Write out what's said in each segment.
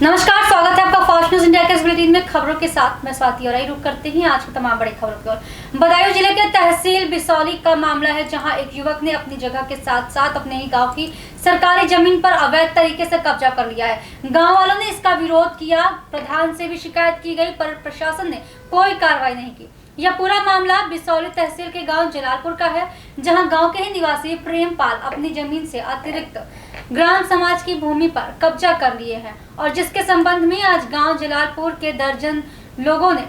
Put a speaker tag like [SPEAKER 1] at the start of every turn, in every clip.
[SPEAKER 1] नमस्कार, स्वागत है आपका फास्ट न्यूज इंडिया के इस बुलेटिन में। खबरों के साथ मैं स्वाति और रुक करते हैं आज की तमाम बड़ी खबरों की ओर। बदायूं जिले के तहसील बिसौली का मामला है, जहां एक युवक ने अपनी जगह के साथ साथ अपने ही गांव की सरकारी जमीन पर अवैध तरीके से कब्जा कर लिया है। गांव वालों ने इसका विरोध किया, प्रधान से भी शिकायत की गई, पर प्रशासन ने कोई कार्रवाई नहीं की। यह पूरा मामला बिसौली तहसील के गांव जलालपुर का है, जहां गांव के ही निवासी प्रेमपाल अपनी जमीन से अतिरिक्त ग्राम समाज की भूमि पर कब्जा कर लिए हैं और जिसके संबंध में आज गांव जलालपुर के दर्जन लोगों ने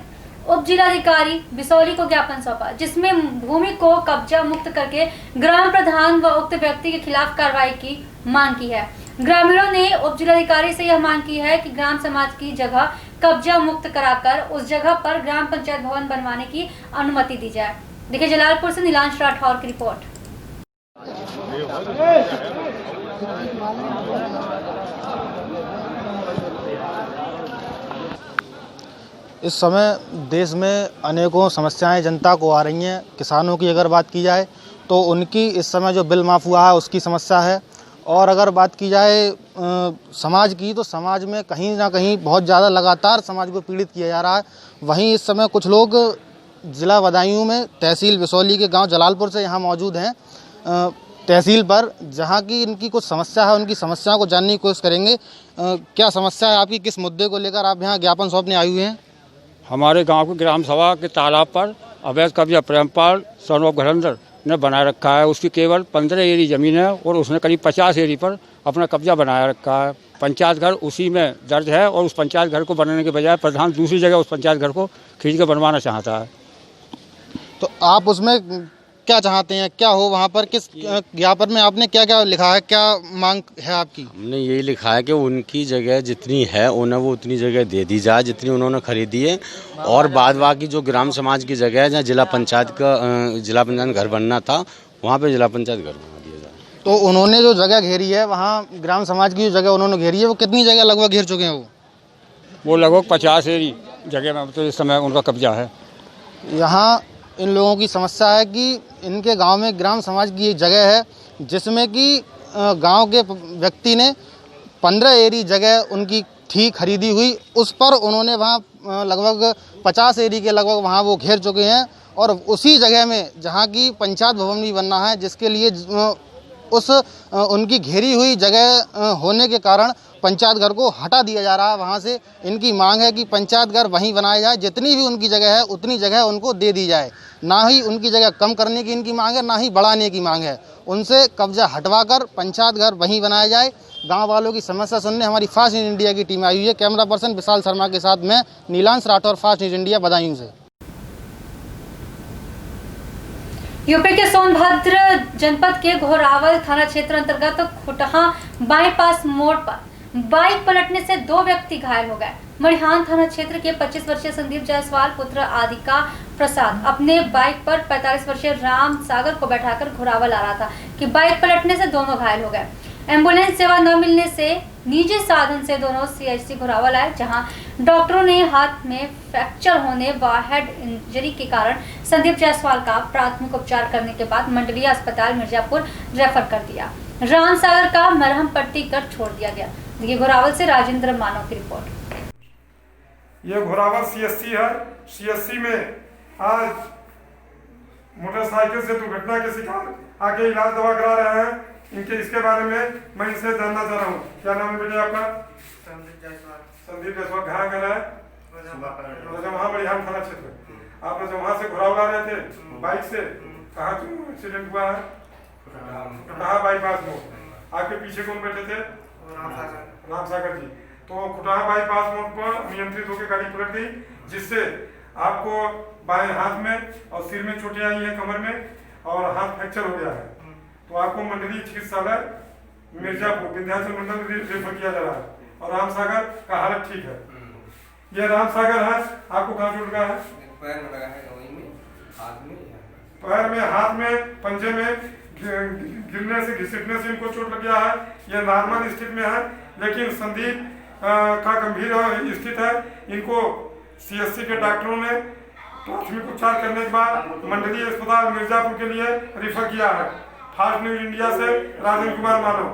[SPEAKER 1] उप जिलाधिकारी बिसौली को ज्ञापन सौंपा, जिसमें भूमि को कब्जा मुक्त करके ग्राम प्रधान व उक्त व्यक्ति के खिलाफ कार्रवाई की मांग की है। ग्रामीणों ने उप जिलाधिकारी से यह मांग की है कि ग्राम समाज की जगह कब्जा मुक्त कराकर उस जगह पर ग्राम पंचायत भवन बनवाने की अनुमति दी जाए। देखिए जलालपुर से नीलांश राठौर की रिपोर्ट।
[SPEAKER 2] इस समय देश में अनेकों समस्याएं जनता को आ रही हैं। किसानों की अगर बात की जाए तो उनकी इस समय जो बिल माफ़ हुआ है उसकी समस्या है, और अगर बात की जाए समाज की तो समाज में कहीं ना कहीं बहुत ज़्यादा लगातार समाज को पीड़ित किया जा रहा है। वहीं इस समय कुछ लोग ज़िला बदायूं में तहसील बिसौली के गांव जलालपुर से यहाँ मौजूद हैं तहसील पर, जहाँ की इनकी कुछ समस्या है, उनकी समस्याओं को जानने की कोशिश करेंगे। क्या समस्या है आपकी, किस मुद्दे को लेकर आप यहाँ ज्ञापन सौंपने आए हुए हैं?
[SPEAKER 3] हमारे गांव की ग्राम सभा के तालाब पर अवैध कब्जा प्रेमपाल सन ऑफ घरंदर ने बनाए रखा है। उसकी केवल 15 एरी ज़मीन है और उसने करीब 50 एरी पर अपना कब्जा बनाया रखा है। पंचायत घर उसी में दर्ज है और उस पंचायत घर को बनाने के बजाय प्रधान दूसरी जगह उस पंचायत घर को खींच कर बनवाना चाहता है।
[SPEAKER 2] तो आप उसमें क्या चाहते हैं, क्या हो वहाँ पर? किस ज्ञापन में आपने क्या क्या लिखा है, क्या मांग है आपकी?
[SPEAKER 4] हमने यही लिखा है कि उनकी जगह जितनी है उन्हें वो उतनी जगह दे दी जाए जितनी उन्होंने खरीदी है, और बाद बाकी जो ग्राम समाज की जगह है जहाँ जिला पंचायत घर बनना था वहाँ पे जिला पंचायत घर बना दिया जाए।
[SPEAKER 2] तो उन्होंने जो जगह घेरी है वहाँ ग्राम समाज की जो जगह उन्होंने घेरी है वो कितनी जगह लगभग घेर चुके हैं?
[SPEAKER 3] वो लगभग 50 एरी जगह में तो इस समय उनका कब्जा है।
[SPEAKER 2] यहाँ इन लोगों की समस्या है कि इनके गांव में ग्राम समाज की एक जगह है जिसमें कि गांव के व्यक्ति ने 15 एरी जगह उनकी थी खरीदी हुई, उस पर उन्होंने वहाँ लगभग 50 एरी के लगभग वहाँ वो घेर चुके हैं, और उसी जगह में जहाँ की पंचायत भवन भी बनना है, जिसके लिए उस उनकी घेरी हुई जगह होने के कारण पंचायत घर को हटा दिया जा रहा है वहाँ से। इनकी मांग है कि पंचायत घर वहीं बनाया जाए, जितनी भी उनकी जगह है उतनी जगह उनको दे दी जाए। ना ही उनकी जगह कम करने की इनकी मांग है, ना ही बढ़ाने की मांग है। उनसे कब्जा हटवाकर पंचायत घर वहीं बनाया जाए। गाँव वालों की समस्या सुनने हमारी फास्ट न्यूज इंडिया की टीम आई हुई है। कैमरा पर्सन विशाल शर्मा के साथ मैं Nilansh Rathore, fast news India Badaun से।
[SPEAKER 1] यूपी के सोनभद्र जनपद के घोरावल थाना क्षेत्र अंतर्गत खुटहा बाईपास मोड़ पर बाइक पलटने से 2 व्यक्ति घायल हो गए। मरिहान थाना क्षेत्र के 25 वर्षीय संदीप जायसवाल पुत्र आदिका प्रसाद अपने बाइक पर 45 वर्षीय राम सागर को बैठाकर घोरावल आ रहा था कि बाइक पलटने से दोनों घायल हो गए। एम्बुलेंस सेवा न मिलने से निजी साधन से दोनों सीएचसी घोरावल आए, जहां डॉक्टरों ने हाथ में फ्रैक्चर होने व हेड इंजरी के कारण संदीप जायसवाल का प्राथमिक उपचार करने के बाद मंडलीय अस्पताल मिर्जापुर रेफर कर दिया। राम सागर का मरहम पट्टी कर छोड़ दिया गया। ये घोरावल से राजेंद्र मानव की रिपोर्ट।
[SPEAKER 5] ये घोरावल सीएससी है। सीएससी में आज मोटरसाइकिल से दुर्घटना के शिकार आगे इलाज दवा करा रहे हैं। इनके इसके बारे में मैं इनसे जानना चाह रहा हूँ। क्या नाम है बेटे आपका? संदीप जायसवाल। संदीप जायसवाल कहाँ कर रहा है? वहाँ मरिहान थाना क्षेत्र। आप जब वहाँ से घोरावल आ रहे थे बाइक से, कहाँ एक्सीडेंट हुआ है? कहाँ बाईपास में? आपके पीछे कौन बैठे थे? राम सागर जी। तो खुटहा बाईपास मोड़ पर नियंत्रित होकर गाड़ी पलट गई, जिससे आपको बाएं हाथ में और सिर में चोटें आई हैं, कमर में, और हाथ फ्रैक्चर हो गया है। तो आपको मंडलीय चिकित्सालय मिर्जापुर विंध्याचल मंडल रेफर किया जा रहा है, और राम सागर का हालत ठीक है। ये राम सागर है। आपको कहाँ चोट लगा है?
[SPEAKER 6] पैर में लगा है, हाथ में,
[SPEAKER 5] पैर में, हाथ में, पंजे में गिरने से, घिसटने से इनको चोट लग गया है। यह नॉर्मल स्थिति में है, लेकिन संदीप का गंभीर स्थिति है। इनको सीएससी के डॉक्टरों ने प्राथमिक उपचार करने के बाद मंडलीय अस्पताल मिर्जापुर के लिए रेफर किया है। फास्ट न्यूज इंडिया से राजेंद्र कुमार मानव।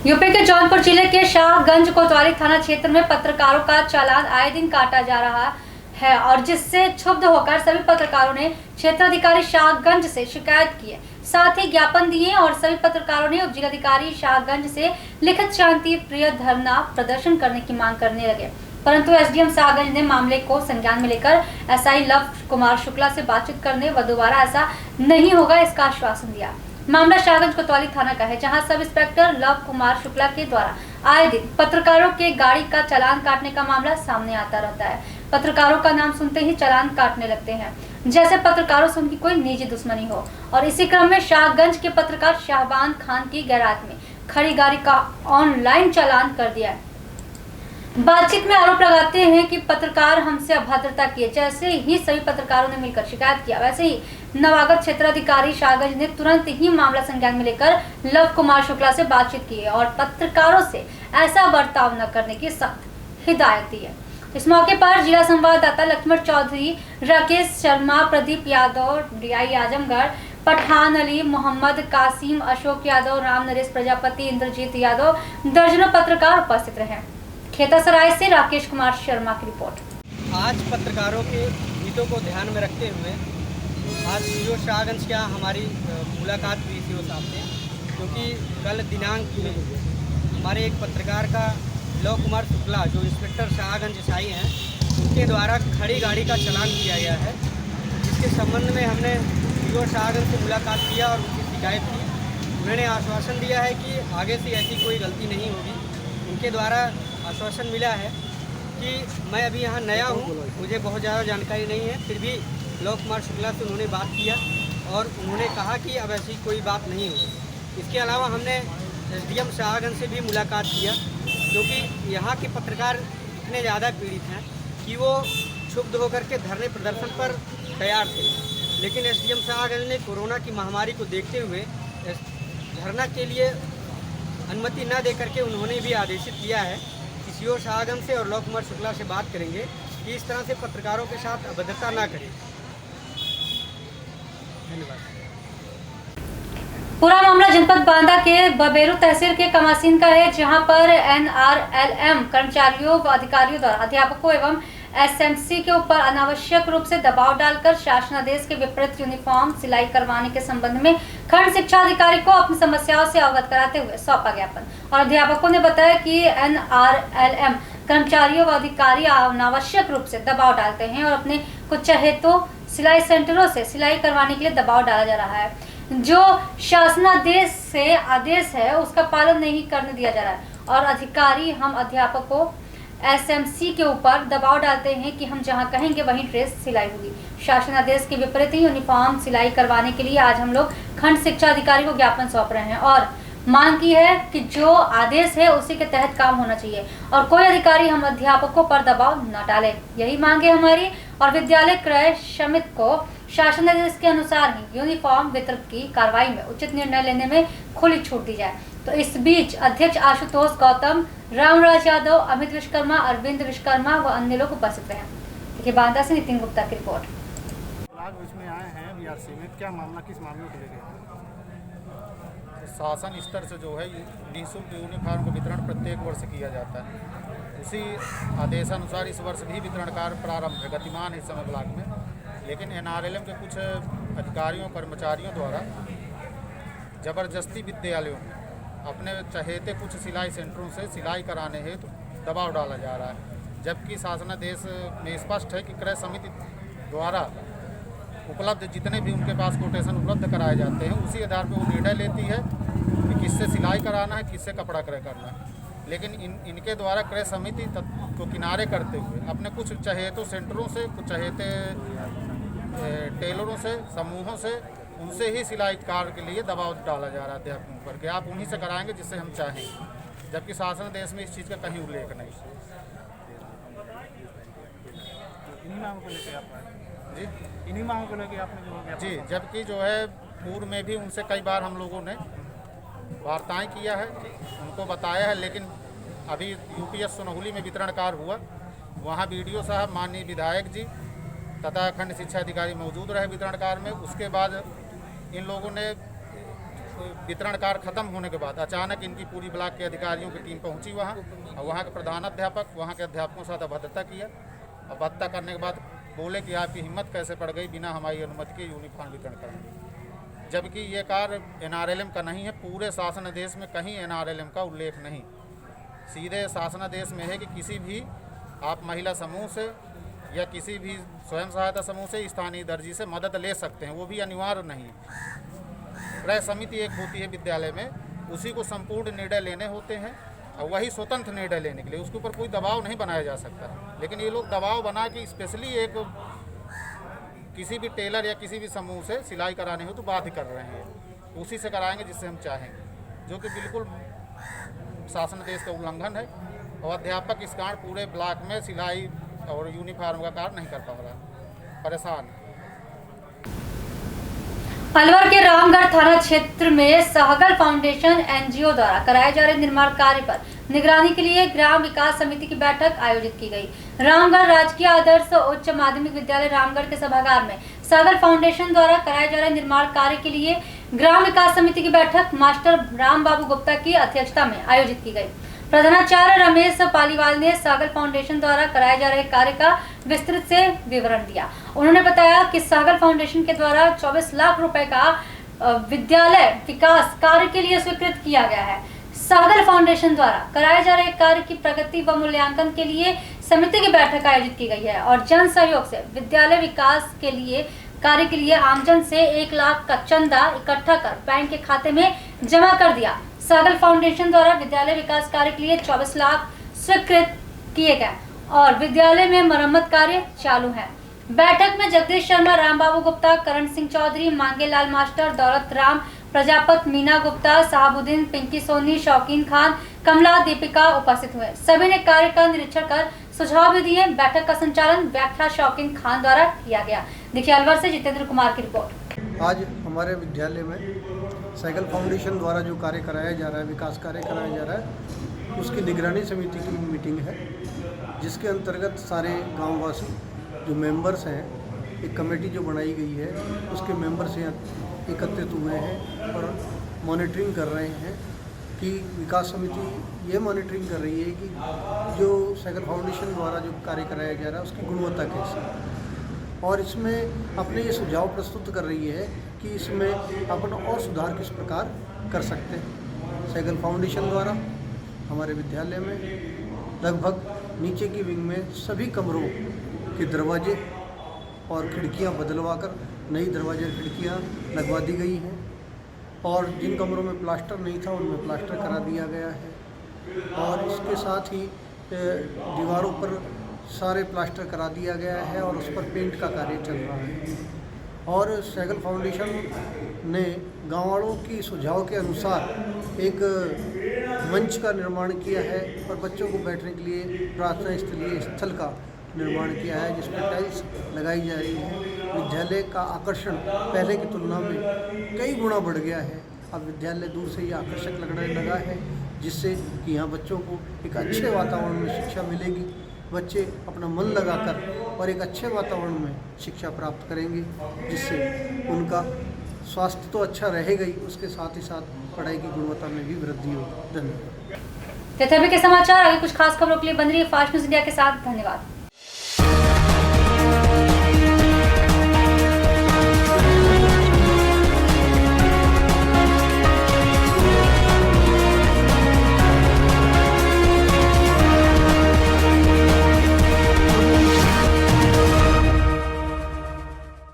[SPEAKER 1] यूपी के जौनपुर जिले के शाहगंज कोतवाली थाना क्षेत्र में पत्रकारों का चालान आए दिन काटा जा रहा है और जिससे क्षुब्ध होकर सभी पत्रकारों ने क्षेत्राधिकारी शाहगंज से शिकायत की है। साथ ही ज्ञापन दिए और सभी पत्रकारों ने उप जिलाधिकारी शाहगंज से लिखित शांति प्रिय धरना प्रदर्शन करने की मांग करने लगे, परंतु एसडीएम शाहगंज ने मामले को संज्ञान में लेकर एसआई लव कुमार शुक्ला से बातचीत करने व दोबारा ऐसा नहीं होगा इसका आश्वासन दिया। मामला शाहगंज कोतवाली थाना का है, जहां sub inspector love Kumar Shukla के द्वारा आए दिन पत्रकारों के गाड़ी का चालान काटने का मामला सामने आता रहता है। पत्रकारों का नाम सुनते ही चालान काटने लगते हैं, जैसे पत्रकारों से उनकी कोई निजी दुश्मनी हो। और इसी क्रम में शाहगंज के पत्रकार शाहबान खान की गैराज में खड़ी गाड़ी का ऑनलाइन चालान कर दिया है। बातचीत में आरोप लगाते हैं कि पत्रकार हमसे अभद्रता किए। जैसे ही सभी पत्रकारों ने मिलकर शिकायत किया, वैसे ही नवागत क्षेत्राधिकारी शाहगंज ने तुरंत ही मामला संज्ञान में लेकर लव कुमार शुक्ला से बातचीत की है और पत्रकारों से ऐसा बर्ताव न करने की सख्त हिदायत दी है। इस मौके पर जिला संवाददाता लक्ष्मण चौधरी, राकेश शर्मा, प्रदीप यादव, डीआई आजमगढ़, पठान अली, मोहम्मद कासिम, अशोक यादव, राम नरेश प्रजापति, इंद्रजीत यादव, दर्जनों पत्रकार उपस्थित रहे। खेतासराय से राकेश कुमार शर्मा की रिपोर्ट।
[SPEAKER 7] आज पत्रकारों के हितों को ध्यान में रखते हुए आज सीओ शाहगंज क्या हमारी मुलाकात हुई सीओ साहब से, क्योंकि कल दिनांक में हमारे एक पत्रकार का लव कुमार शुक्ला जो इंस्पेक्टर शाहगंज एसआई हैं, उनके द्वारा खड़ी गाड़ी का चालान किया गया है। इसके संबंध में हमने सीओ शाहगंज से मुलाकात किया और उनकी शिकायत की। उन्होंने आश्वासन दिया है कि आगे से ऐसी कोई गलती नहीं होगी। उनके द्वारा आश्वासन मिला है कि मैं अभी यहाँ नया हूँ, मुझे बहुत ज़्यादा जानकारी नहीं है, फिर भी लव कुमार शुक्ला से उन्होंने बात किया और उन्होंने कहा कि अब ऐसी कोई बात नहीं होगी। इसके अलावा हमने एसडीएम शाहगंज से भी मुलाकात किया, क्योंकि यहाँ के पत्रकार इतने ज़्यादा पीड़ित हैं कि वो क्षुब्ध होकर के धरने प्रदर्शन पर तैयार थे, लेकिन एसडीएम शाहगंज ने कोरोना की महामारी को देखते हुए धरना के लिए अनुमति न देकर के उन्होंने भी आदेशित किया है कि सीओ शाहगंज से और लव कुमार शुक्ला से बात करेंगे कि इस तरह से पत्रकारों के साथ अभद्रता न करें। धन्यवाद।
[SPEAKER 1] पूरा मामला जनपद बांदा के बबेरू तहसील के कमासीन का है, जहां पर एनआरएलएम कर्मचारियों व अधिकारियों द्वारा अध्यापकों एवं एसएमसी के ऊपर अनावश्यक रूप से दबाव डालकर शासनादेश के विपरीत यूनिफॉर्म सिलाई करवाने के संबंध में खंड शिक्षा अधिकारी को अपनी समस्याओं से अवगत कराते हुए सौंपा ज्ञापन। और अध्यापकों ने बताया कि एनआरएलएम कर्मचारियों व अधिकारी अनावश्यक रूप से दबाव डालते हैं और अपने कुछ चहेतों सिलाई सेंटरों से सिलाई करवाने के लिए दबाव डाला जा रहा है। जो शासनादेश से आदेश है उसका पालन नहीं करने दिया जा रहा है और अधिकारी हम अध्यापकों एसएमसी के ऊपर दबाव डालते हैं कि हम जहां कहेंगे वहीं ड्रेस सिलाई होगी। शासनादेश के विपरीत यूनिफॉर्म सिलाई करवाने के लिए आज हम लोग खंड शिक्षा अधिकारी को ज्ञापन सौंप रहे हैं और मांग की है कि जो आदेश है उसी के तहत काम होना चाहिए और कोई अधिकारी हम अध्यापकों पर दबाव न डाले। यही मांग है हमारी और विद्यालय क्रय समिति को शासनादेश के अनुसार ही यूनिफॉर्म वितरण की कार्रवाई में उचित निर्णय लेने में खुली छूट दी जाए। तो इस बीच अध्यक्ष आशुतोष गौतम, रामराज यादव, अमित विश्वकर्मा, अरविंद विश्वकर्मा व अन्य लोग उपस्थित रहे। देखिए बांदा से नितिन गुप्ता की रिपोर्ट।
[SPEAKER 8] इसमें आए हैं बीआरसी में, क्या मामला, किस मामले को लेकर? शासन स्तर से जो है निःशुल्क यूनिफॉर्म का वितरण प्रत्येक वर्ष किया जाता है। उसी आदेशानुसार इस वर्ष भी वितरण कार्य प्रारंभ है, गतिमान इस समय ब्लॉक में। लेकिन एनआरएलएम के कुछ अधिकारियों कर्मचारियों द्वारा जबरदस्ती विद्यालयों में अपने चहेते कुछ सिलाई सेंटरों से सिलाई कराने हेतु दबाव डाला जा रहा है, जबकि शासनादेश में स्पष्ट है कि क्रय समिति द्वारा उपलब्ध जितने भी उनके पास कोटेशन उपलब्ध कराए जाते हैं उसी आधार पर वो निर्णय लेती है कि किससे सिलाई कराना है, किससे कपड़ा क्रय करना है। लेकिन इनके द्वारा क्रय समिति को किनारे करते हुए अपने कुछ चहेतों सेंटरों से, कुछ चहेते टेलरों से, समूहों से, उनसे ही सिलाई कार्य के लिए दबाव डाला जा रहा है अध्यापकों पर कि आप उन्हीं से कराएंगे जिससे हम चाहें, जबकि शासन देश में इस चीज़ का कहीं उल्लेख नहीं।
[SPEAKER 9] इन्हीं मांगों को लेकर आप
[SPEAKER 8] जी
[SPEAKER 9] इन्हीं मांगों को लेकर आपने जो
[SPEAKER 8] जी, जबकि जो है पूर्व में भी उनसे कई बार हम लोगों ने वार्ताएं किया है, उनको बताया है। लेकिन अभी यूपीएस सोनहुली में वितरण कार्य हुआ, वहाँ बीडीओ साहब, माननीय विधायक जी तथा खंड शिक्षा अधिकारी मौजूद रहे वितरण कार्य में। उसके बाद इन लोगों ने वितरण कार्य खत्म होने के बाद अचानक इनकी पूरी ब्लॉक के अधिकारियों की टीम पहुंची वहां और वहां के प्रधानाध्यापक वहां के अध्यापकों के साथ अभद्रता किया। अभद्रता करने के बाद बोले कि आपकी हिम्मत कैसे पड़ गई बिना हमारी अनुमति के यूनिफॉर्म वितरण करने, जबकि ये कार्य NRLM का नहीं है। पूरे शासनादेश में कहीं NRLM का उल्लेख नहीं, सीधे शासनादेश में है कि किसी भी आप महिला समूह से या किसी भी स्वयं सहायता समूह से स्थानीय दर्जी से मदद ले सकते हैं, वो भी अनिवार्य नहीं है। क्रय समिति एक होती है विद्यालय में, उसी को संपूर्ण निर्णय लेने होते हैं और वही स्वतंत्र निर्णय लेने के लिए, उसके ऊपर कोई दबाव नहीं बनाया जा सकता। लेकिन ये लोग दबाव बना के स्पेशली एक किसी भी टेलर या किसी भी समूह से सिलाई कराने हो तो बाध्य कर रहे हैं, उसी से कराएंगे जिससे हम चाहेंगे, जो कि बिल्कुल शासनादेश का उल्लंघन है। और अध्यापक इस कारण पूरे ब्लॉक में सिलाई और यूनिफॉर्म का कार्य नहीं कर पा रहा, परेशान।
[SPEAKER 1] अलवर के रामगढ़ थाना क्षेत्र में सहगल फाउंडेशन NGO द्वारा कराए जा रहे निर्माण कार्य पर निगरानी के लिए ग्राम विकास समिति की बैठक आयोजित की गई। रामगढ़ राजकीय आदर्श उच्च माध्यमिक विद्यालय रामगढ़ के सभागार में सहगल फाउंडेशन द्वारा कराए जा रहे निर्माण कार्य के लिए ग्राम विकास समिति की बैठक मास्टर राम बाबू गुप्ता की अध्यक्षता में आयोजित की गई। प्रधानाचार्य रमेश पालीवाल ने सहगल फाउंडेशन द्वारा कराए जा रहे कार्य का विस्तृत से विवरण दिया। उन्होंने बताया कि सहगल फाउंडेशन के द्वारा 24 लाख रुपए का विद्यालय विकास कार्य के लिए स्वीकृत किया गया है। सहगल फाउंडेशन द्वारा कराए जा रहे कार्य की प्रगति व मूल्यांकन के लिए समिति की बैठक आयोजित की गई है और जन सहयोग से विद्यालय विकास के लिए कार्य के लिए आमजन से 1 लाख का चंदा इकट्ठा कर बैंक के खाते में जमा कर दिया। सहगल फाउंडेशन द्वारा विद्यालय विकास कार्य के लिए 24 लाख स्वीकृत किए गए और विद्यालय में मरम्मत कार्य चालू है। बैठक में जगदीश शर्मा, राम बाबू गुप्ता, करण सिंह चौधरी, मांगेलाल मास्टर, दौलत राम प्रजापत, मीना गुप्ता, साहबुद्दीन, पिंकी सोनी, शौकीन खान, कमला, दीपिका उपस्थित हुए। सभी ने कार्य का निरीक्षण कर सुझाव भी दिए। बैठक का संचालन व्याख्या शौकीन खान द्वारा किया गया। देखिए अलवर से जितेंद्र कुमार की रिपोर्ट।
[SPEAKER 10] आज हमारे विद्यालय में सहगल फाउंडेशन द्वारा जो कार्य कराया जा रहा है, विकास कार्य कराया जा रहा है, उसकी निगरानी समिति की मीटिंग है, जिसके अंतर्गत सारे गांववासी जो मेंबर्स हैं, एक कमेटी जो बनाई गई है उसके मेंबर्स यहाँ एकत्रित हुए हैं और मॉनिटरिंग कर रहे हैं कि विकास समिति ये मॉनिटरिंग कर रही है कि जो सहगल फाउंडेशन द्वारा जो कार्य कराया जा रहा है उसकी गुणवत्ता कैसी है, और इसमें अपने ये सुझाव प्रस्तुत कर रही है कि इसमें अपन और सुधार किस प्रकार कर सकते हैं। सहगल फाउंडेशन द्वारा हमारे विद्यालय में लगभग नीचे की विंग में सभी कमरों के दरवाजे और खिड़कियां बदलवा कर नई दरवाजे और खिड़कियां लगवा दी गई हैं और जिन कमरों में प्लास्टर नहीं था उनमें प्लास्टर करा दिया गया है और इसके साथ ही दीवारों पर सारे प्लास्टर करा दिया गया है और उस पर पेंट का कार्य चल रहा है। और सहगल फाउंडेशन ने गाँव वालों की सुझाव के अनुसार एक मंच का निर्माण किया है और बच्चों को बैठने के लिए प्रार्थना स्थलीय स्थल का निर्माण किया है, जिस पर टाइल्स लगाई जा रही है। विद्यालय का आकर्षण पहले की तुलना में कई गुना बढ़ गया है। अब विद्यालय दूर से ही आकर्षक लगने लगा है, जिससे कि यहाँ बच्चों को एक अच्छे वातावरण में शिक्षा मिलेगी। बच्चे अपना मन लगाकर और एक अच्छे वातावरण में शिक्षा प्राप्त करेंगे, जिससे उनका स्वास्थ्य तो अच्छा रहेगा ही, उसके साथ ही साथ पढ़ाई की गुणवत्ता में भी वृद्धि होगी। धन्यवाद।
[SPEAKER 1] के समाचार आगे कुछ खास खबरों के लिए बन रही है फास्ट न्यूज इंडिया के साथ। धन्यवाद।